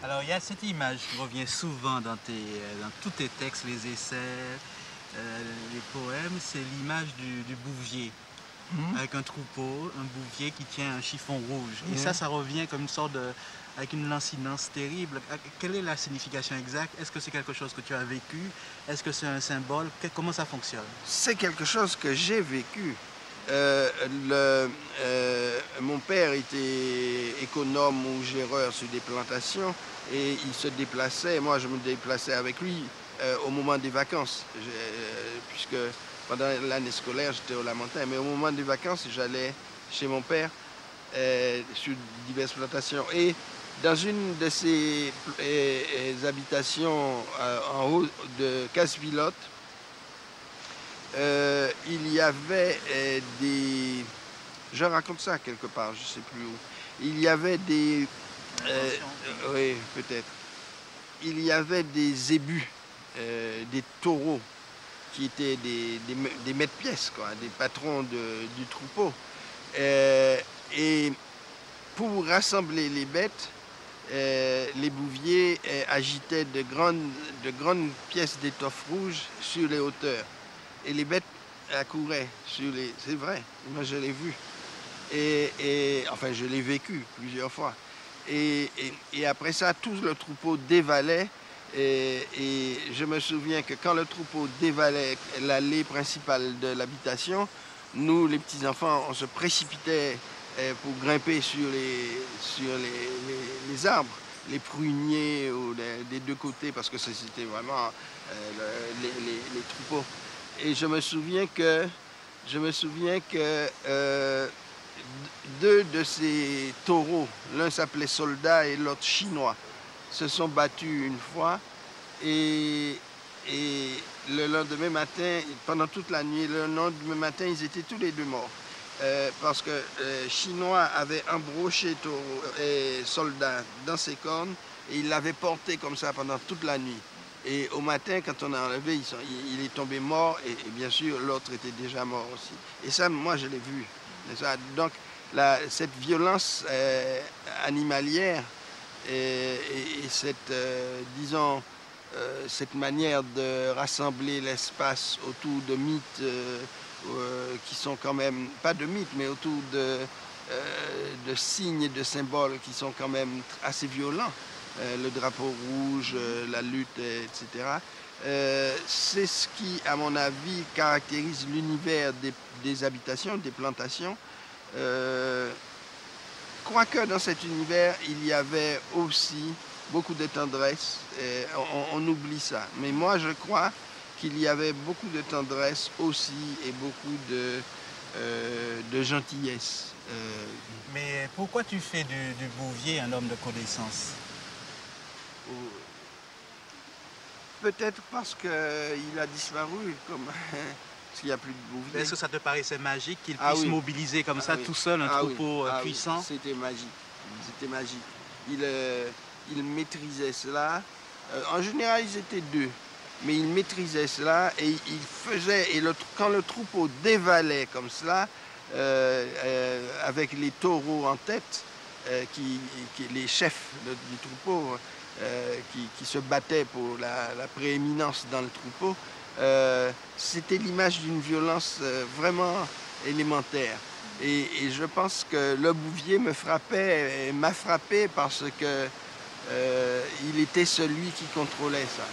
Alors, il y a cette image qui revient souvent dans tous tes textes, les essais, les poèmes, c'est l'image du bouvier, avec un troupeau, un bouvier qui tient un chiffon rouge. Et ça revient comme une sorte de... avec une lancinance terrible. Quelle est la signification exacte? Est-ce que c'est quelque chose que tu as vécu? Est-ce que c'est un symbole? Comment ça fonctionne? C'est quelque chose que j'ai vécu. Mon père était économe ou géreur sur des plantations et il se déplaçait, moi je me déplaçais avec lui au moment des vacances, puisque pendant l'année scolaire j'étais au Lamentin, mais au moment des vacances j'allais chez mon père sur diverses plantations. Et dans une de ces habitations en haut de Casse-Pilote, il y avait des... Je raconte ça quelque part, je ne sais plus où. Il y avait des... oui, peut-être. Il y avait des zébus, des taureaux, qui étaient des maîtres-pièces, quoi, des patrons du troupeau. Et pour rassembler les bêtes, les bouviers agitaient de grandes pièces d'étoffe rouge sur les hauteurs. Et les bêtes accouraient sur les... C'est vrai, moi je l'ai vu. Enfin, je l'ai vécu plusieurs fois. Et après ça, tout le troupeau dévalait. Et je me souviens que quand le troupeau dévalait l'allée principale de l'habitation, nous, les petits-enfants, on se précipitait pour grimper sur les arbres, les pruniers des deux côtés, parce que c'était vraiment les troupeaux. Et je me souviens que deux de ces taureaux, l'un s'appelait Soldat et l'autre Chinois, se sont battus une fois et le lendemain matin, pendant toute la nuit, le lendemain matin, ils étaient tous les deux morts. Parce que Chinois avait embroché Soldat dans ses cornes et il l'avait porté comme ça pendant toute la nuit. Et au matin, quand on a enlevé, il est tombé mort et bien sûr, l'autre était déjà mort aussi. Et ça, moi, je l'ai vu. Donc, cette violence animalière et cette, disons, cette manière de rassembler l'espace autour de mythes qui sont quand même, pas de mythes, mais autour de signes et de symboles qui sont quand même assez violents. Le drapeau rouge, la lutte, etc. C'est ce qui, à mon avis, caractérise l'univers des habitations, des plantations. Quoique dans cet univers, il y avait aussi beaucoup de tendresse. On oublie ça. Mais moi, je crois qu'il y avait beaucoup de tendresse aussi et beaucoup de gentillesse. Mais pourquoi tu fais du bouvier un homme de connaissance? Peut-être parce qu'il a disparu, comme parce qu'il n'y a plus de bouvier. Est-ce que ça te paraissait magique qu'il puisse mobiliser comme ça tout seul un troupeau puissant? Oui. C'était magique. C'était magique. Il maîtrisait cela. En général, ils étaient deux. Mais il maîtrisait cela et il faisait... Et quand le troupeau dévalait comme cela, avec les taureaux en tête, les chefs du troupeau, qui se battaient pour la prééminence dans le troupeau, c'était l'image d'une violence vraiment élémentaire. Et je pense que le bouvier m'a frappé parce que il était celui qui contrôlait ça.